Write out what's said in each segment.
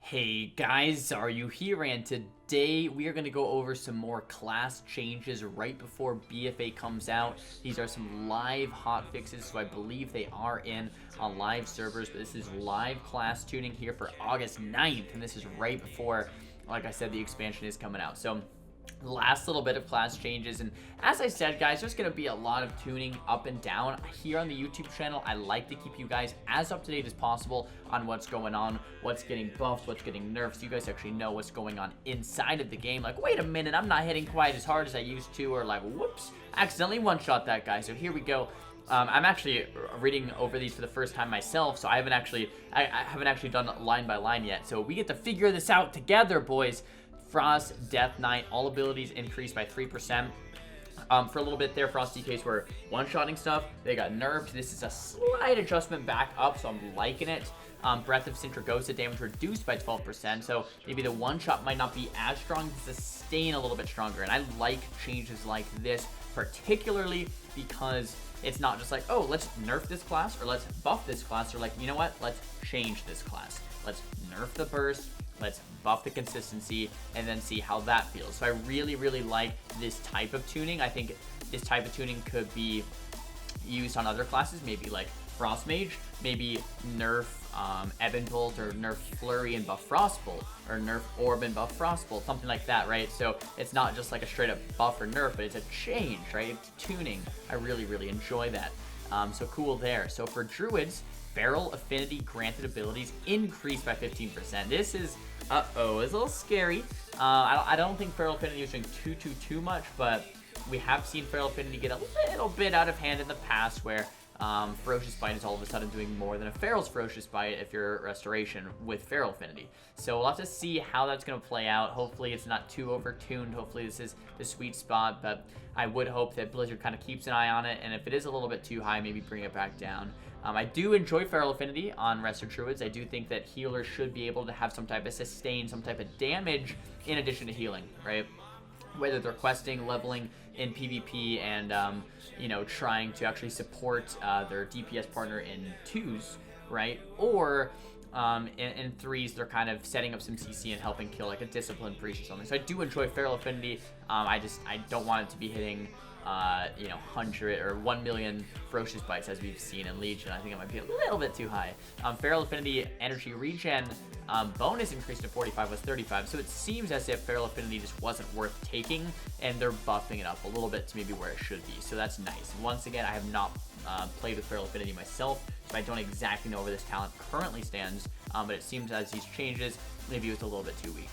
Hey guys, Xaryu here, and today we are going to go over some more class changes right before BfA comes out. These are some live hotfixes, so I believe they are in on live servers, but this is live class tuning here for August 9th, and this is right before, like I said, the expansion is coming out. So last little bit of class changes, and as I said, guys, there's going to be a lot of tuning up and down here on the YouTube channel. I like to keep you guys as up to date as possible on what's going on, what's getting buffed, what's getting nerfed, so you guys actually know what's going on inside of the game. Like, wait a minute, I'm not hitting quite as hard as I used to, or like, whoops, accidentally one-shot that guy. So here we go. I'm actually reading over these for the first time myself, so I haven't actually done line by line yet. So we get to figure this out together, boys. Frost, Death Knight, all abilities increased by 3%. For a little bit there, Frost DKs were one-shotting stuff. They got nerfed. This is a slight adjustment back up, so I'm liking it. Breath of Sintragosa damage reduced by 12%, so maybe the one-shot might not be as strong, the sustain a little bit stronger. And I like changes like this, particularly because it's not just like, oh, let's nerf this class, or let's buff this class, or like, you know what, let's change this class. Let's nerf the burst, let's buff the consistency, and then see how that feels. So I really, really like this type of tuning. I think this type of tuning could be used on other classes, maybe like Frost Mage, maybe nerf Ebenbolt, or nerf Flurry and buff Frostbolt, or nerf Orb and buff Frostbolt, something like that, right? So it's not just like a straight up buff or nerf, but it's a change, right? It's tuning. I really, really enjoy that. So cool there. So for Druids, Feral Affinity granted abilities increased by 15%. This is, it's a little scary. I don't think Feral Affinity is doing too much, but we have seen Feral Affinity get a little bit out of hand in the past, where Ferocious Bite is all of a sudden doing more than a Feral's Ferocious Bite if you're Restoration with Feral Affinity. So we'll have to see how that's going to play out. Hopefully it's not too overtuned. Hopefully this is the sweet spot, but I would hope that Blizzard kind of keeps an eye on it, and if it is a little bit too high, maybe bring it back down. I do enjoy Feral Affinity on Resto Druids. I do think that healers should be able to have some type of sustain, some type of damage in addition to healing, right? Whether they're questing, leveling in PvP, and you know, trying to actually support their DPS partner in 2s, right? Or in 3s, they're kind of setting up some CC and helping kill like a Discipline Priest or something. So I do enjoy Feral Affinity. I don't want it to be hitting you know, 100 or 1 million Ferocious Bites as we've seen in Legion. I think it might be a little bit too high. Feral Affinity energy regen bonus increase to 45 was 35, so it seems as if Feral Affinity just wasn't worth taking, and they're buffing it up a little bit to maybe where it should be, so that's nice. Once again, I have not played with Feral Affinity myself, so I don't exactly know where this talent currently stands, but it seems as these changes, maybe it was a little bit too weak.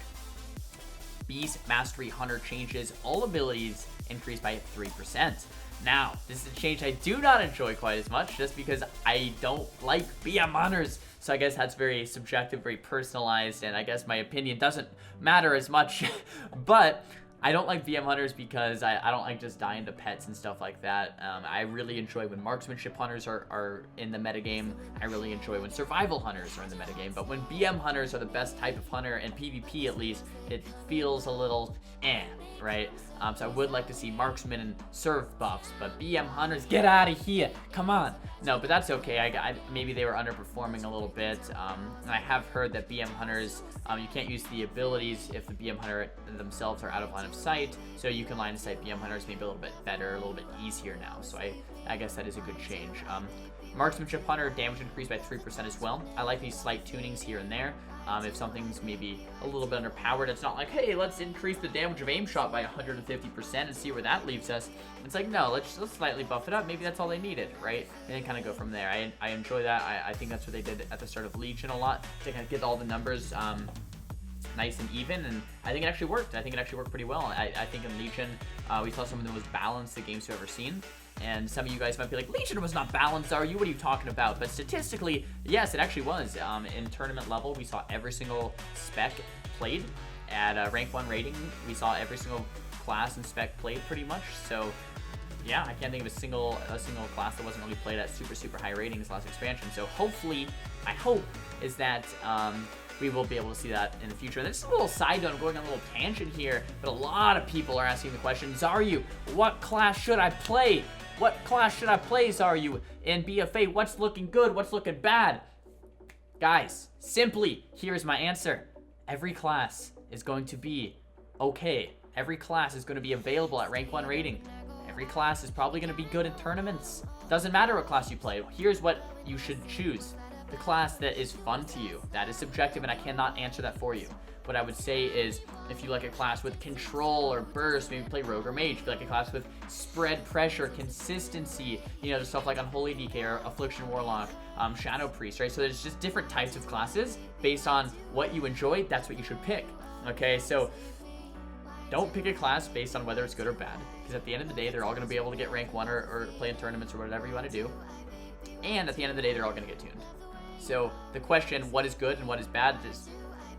Beast Mastery Hunter changes, all abilities increased by 3%. Now, this is a change I do not enjoy quite as much, just because I don't like BM Hunters. So I guess that's very subjective, very personalized, and I guess my opinion doesn't matter as much. But I don't like BM Hunters because I don't like just dying to pets and stuff like that. I really enjoy when Marksmanship Hunters are in the metagame. I really enjoy when Survival Hunters are in the metagame. But when BM Hunters are the best type of hunter, in PvP at least, it feels a little right? So I would like to see Marksman and Serve buffs, but BM Hunters, get out of here, come on. No, but that's okay. Maybe they were underperforming a little bit, and I have heard that BM Hunters, you can't use the abilities if the BM Hunter themselves are out of line of sight, so you can line of sight BM Hunters maybe a little bit better, a little bit easier now, so I guess that is a good change. Marksmanship Hunter damage increased by 3% as well. I like these slight tunings here and there. If something's maybe a little bit underpowered, it's not like, hey, let's increase the damage of aim shot by 150% and see where that leaves us. It's like, no, let's slightly buff it up. Maybe that's all they needed, right? And then kind of go from there. I enjoy that. I think that's what they did at the start of Legion a lot, to kind of get all the numbers nice and even, and I think it actually worked. I think it actually worked pretty well. I think in Legion, we saw some of the most balanced the game's ever seen. And some of you guys might be like, Legion was not balanced, are you? What are you talking about? But statistically, yes, it actually was. In tournament level, we saw every single spec played. At rank 1 rating, we saw every single class and spec played pretty much. So yeah, I can't think of a single class that wasn't really played at super high ratings last expansion. So hopefully, I hope, is that we will be able to see that in the future. And this is a little side note, I'm going on a little tangent here, but a lot of people are asking the question, Xaryu, what class should I play? What class should I play, Xaryu, in BfA? What's looking good? What's looking bad? Guys, simply, here's my answer. every class is going to be okay. Every class is going to be available at rank 1 rating. Every class is probably going to be good in tournaments. Doesn't matter what class you play. Here's what you should choose. The class that is fun to you. That is subjective, and I cannot answer that for you. What I would say is, if you like a class with control or burst, maybe play rogue or mage. If you like a class with spread pressure, consistency, you know, there's stuff like Unholy DK or Affliction Warlock, Shadow Priest, right? So there's just different types of classes based on what you enjoy. That's what you should pick. Okay, so don't pick a class based on whether it's good or bad, because at the end of the day, they're all going to be able to get rank 1 or play in tournaments or whatever you want to do. And at the end of the day, they're all going to get tuned. So the question, what is good and what is bad, is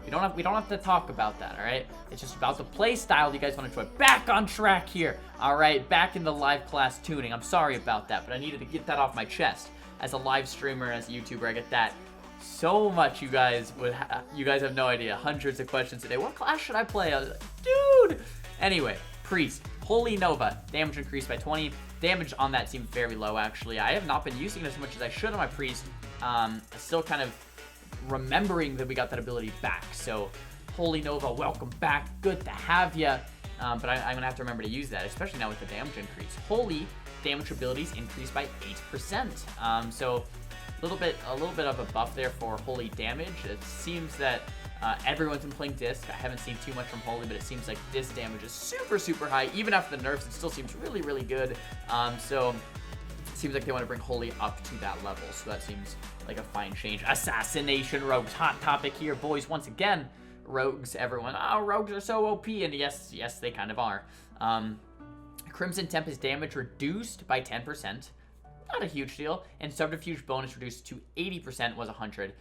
we don't have to talk about that, all right? It's just about the play style you guys want to enjoy. Back on track here, all right? Back in the live class tuning. I'm sorry about that, but I needed to get that off my chest. As a live streamer, as a YouTuber, I get that so much. You guys have no idea. Hundreds of questions today. What class should I play? I was like, dude. Anyway, Priest, Holy Nova, damage increased by 20. Damage on that seems very low, actually. I have not been using it as much as I should on my Priest. Still kind of remembering that we got that ability back. So Holy Nova, welcome back. Good to have ya. But I'm gonna have to remember to use that, especially now with the damage increase. Holy damage abilities increased by 8%. So a little bit of a buff there for Holy damage. It seems that everyone's been playing Disc. I haven't seen too much from Holy, but it seems like Disc damage is super high. Even after the nerfs, it still seems really good. So it seems like they want to bring Holy up to that level. So that seems like a fine change. Assassination Rogues, hot topic here, boys. Once again, Rogues, everyone. Oh, Rogues are so OP, and yes, they kind of are. Crimson Tempest damage reduced by 10%. Not a huge deal. And Subterfuge bonus reduced to 80% was 100.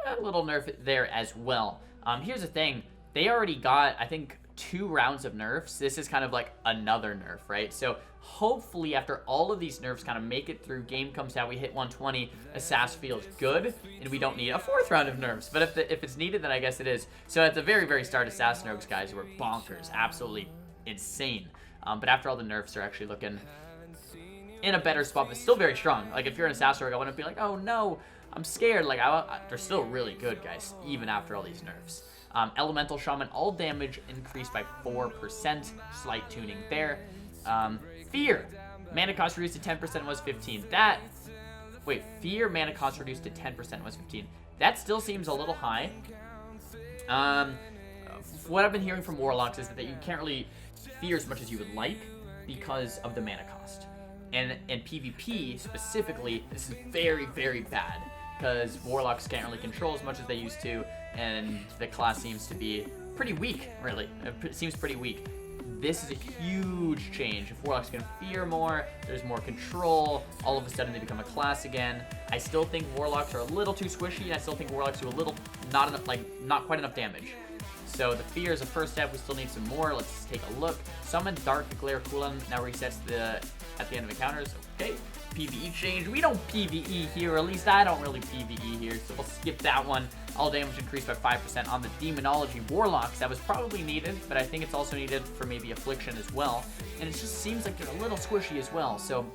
A little nerf there as well. Here's the thing. They already got, I think, 2 rounds of nerfs. This is kind of like another nerf, right? So hopefully after all of these nerfs kind of make it through, game comes out, we hit 120, Assass feels good, and we don't need a 4th round of nerfs. But if it's needed, then I guess it is. So at the very start, Assassin Rogues, guys, were bonkers. Absolutely insane. But after all the nerfs, they're actually looking in a better spot, but still very strong. Like, if you're an Assassin Rogue, I wouldn't be like, oh no, I'm scared. Like, they're still really good, guys, even after all these nerfs. Elemental Shaman, all damage increased by 4%. Slight tuning there. Fear, mana cost reduced to 10% was 15. Fear mana cost reduced to 10% was 15. That still seems a little high. What I've been hearing from Warlocks is that you can't really fear as much as you would like because of the mana cost. And in PvP specifically, this is very bad, because Warlocks can't really control as much as they used to, and the class seems to be pretty weak, really. It seems pretty weak. This is a huge change. If Warlocks can fear more, there's more control, all of a sudden they become a class again. I still think Warlocks are a little too squishy, and I still think Warlocks do a little, not quite enough damage. So the fear is a first step. We still need some more. Let's take a look. Summon Dark Glare cooldown now resets at the end of encounters. Okay. PvE change. We don't PvE here, or at least I don't really PvE here, so we'll skip that one. All damage increased by 5% on the Demonology Warlocks. That was probably needed, but I think it's also needed for maybe Affliction as well. And it just seems like they're a little squishy as well. So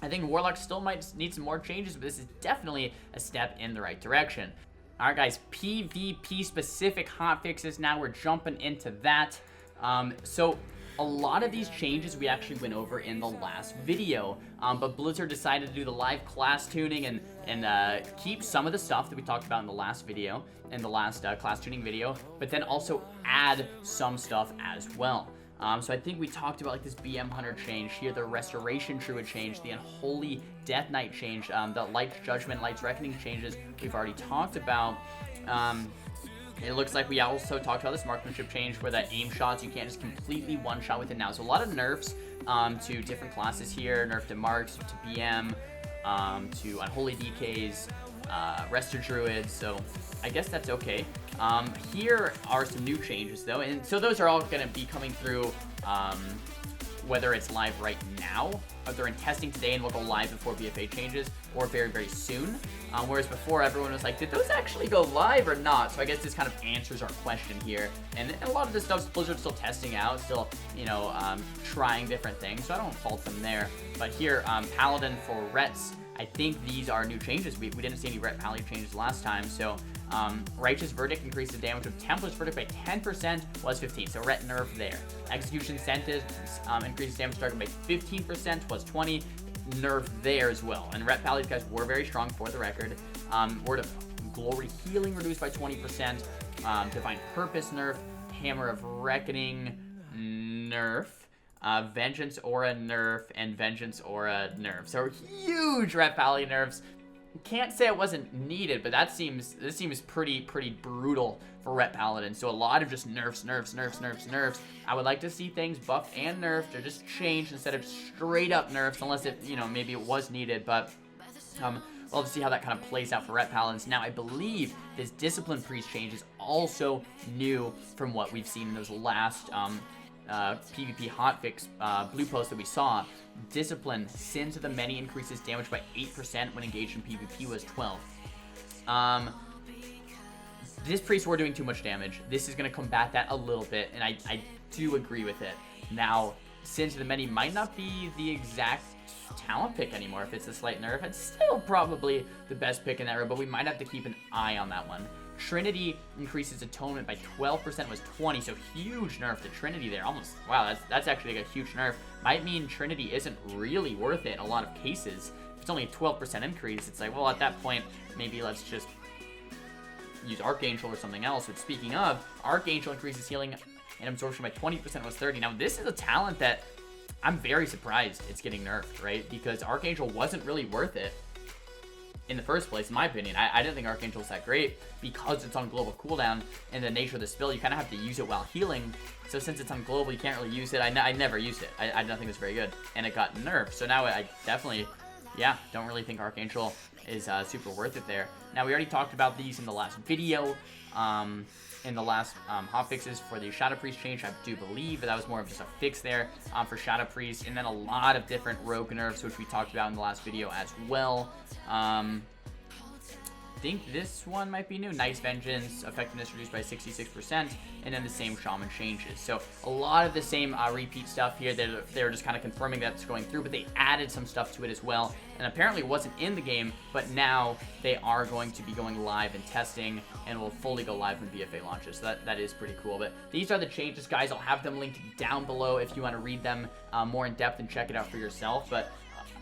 I think Warlocks still might need some more changes, but this is definitely a step in the right direction. All right, guys, PvP specific hotfixes. Now we're jumping into that. So a lot of these changes we actually went over in the last video, but Blizzard decided to do the live class tuning and keep some of the stuff that we talked about in the last video, in the last class tuning video, but then also add some stuff as well. So I think we talked about like this BM Hunter change here, the Restoration Druid change, the Unholy Death Knight change, the Light's Judgment, Light's Reckoning changes we've already talked about. It looks like we also talked about this Marksmanship change where the aim shots, you can't just completely one-shot with it now. So a lot of nerfs to different classes here, nerf to Marks, to BM, to Unholy DKs, Rester Druids, so I guess that's okay. Here are some new changes though, and so those are all going to be coming through, whether it's live right now, or they're in testing today and will go live before BfA changes, or very soon. Whereas before everyone was like, did those actually go live or not? So I guess this kind of answers our question here. And a lot of this stuff Blizzard's still testing out, still, you know, trying different things, so I don't fault them there. But here, Paladin for Rets, I think these are new changes. We didn't see any Ret Paladin changes last time, so Righteous Verdict increases damage of Templar's Verdict by 10%, was 15, so Ret nerf there. Execution Sentence increases damage target by 15%, was 20, nerf there as well. And Ret Paladin guys were very strong for the record. Word of Glory Healing reduced by 20%, Divine Purpose nerf, Hammer of Reckoning nerf, Vengeance Aura nerf, and Vengeance Aura nerf. So huge Ret Paladin nerfs. Can't say it wasn't needed, but this seems pretty brutal for Ret Paladin. So a lot of just nerfs. I would like to see things buffed and nerfed, or just changed instead of straight up nerfs, unless it, maybe it was needed. But we'll have to see how that kind of plays out for Ret Paladins. Now, I believe this Discipline Priest change is also new from what we've seen in those last PvP hotfix blue post that we saw. Discipline, Sins of the Many increases damage by 8% when engaged in PvP, was 12. This priest were doing too much damage. This is going to combat that a little bit, and I do agree with it. Now, Sins of the Many might not be the exact talent pick anymore if it's a slight nerf. It's still probably the best pick in that row, but we might have to keep an eye on that one. Trinity increases Atonement by 12%, was 20, so huge nerf to Trinity there. Almost, wow, that's actually like a huge nerf. Might mean Trinity isn't really worth it in a lot of cases. If it's only a 12% increase, it's like, well, at that point, maybe let's just use Archangel or something else. But speaking of, Archangel increases healing and absorption by 20%, was 30. Now, this is a talent that I'm very surprised it's getting nerfed, right? Because Archangel wasn't really worth it in the first place, in my opinion. I didn't think Archangel was that great because it's on global cooldown, and the nature of the spell, you kind of have to use it while healing. So since it's on global, you can't really use it. I never used it. I don't think it was very good, and it got nerfed. So now I definitely, don't really think Archangel is super worth it there. Now, we already talked about these in the last video. In the last hotfixes for the Shadow Priest change, I do believe that was more of just a fix there for Shadow Priest, and then a lot of different rogue nerfs, which we talked about in the last video as well. I think this one might be new. Nice Vengeance, effectiveness reduced by 66%, and then the same Shaman changes. So a lot of the same repeat stuff here. They're just kind of confirming that's going through, but they added some stuff to it as well. And apparently it wasn't in the game, but now they are going to be going live and testing, and will fully go live when BfA launches. So that is pretty cool. But these are the changes, guys. I'll have them linked down below if you want to read them more in depth and check it out for yourself. But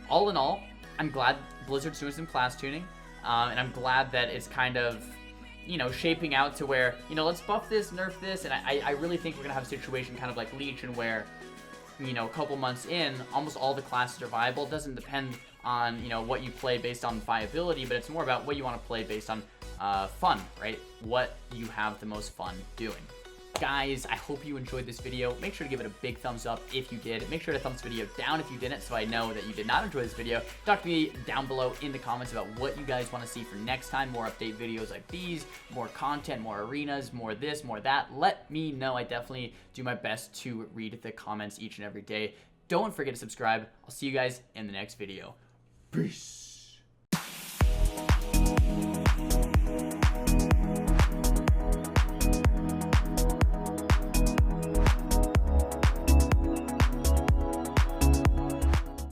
all in all, I'm glad Blizzard's doing some class tuning. And I'm glad that it's kind of, shaping out to where, let's buff this, nerf this. And I really think we're going to have a situation kind of like Legion where, a couple months in, almost all the classes are viable. It doesn't depend on, what you play based on viability, but it's more about what you want to play based on fun, right? What you have the most fun doing. Guys, I hope you enjoyed this video. Make sure to give it a big thumbs up if you did. Make sure to thumbs the video down if you didn't, so I know that you did not enjoy this video. Talk to me down below in the comments about what you guys want to see for next time. More update videos like these, more content, more arenas, more this, more that. Let me know. I definitely do my best to read the comments each and every day. Don't forget to subscribe. I'll see you guys in the next video. Peace.